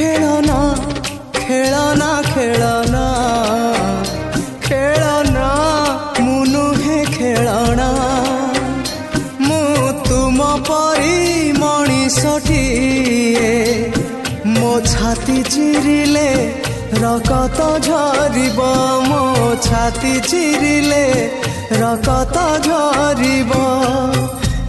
ଖେଳନା ଖେଳନା ଖେଳନା ଖେଳନା ମୁଁ ନୁହେଁ ଖେଳଣା ମୁଁ ତୁମ ପରି ମଣିଷଟିଏ ମୋ ଛାତି ଚିରିଲେ ରକତ ଝରିବ ମୋ ଛାତି ଚିରିଲେ ରକତ ଝରିବ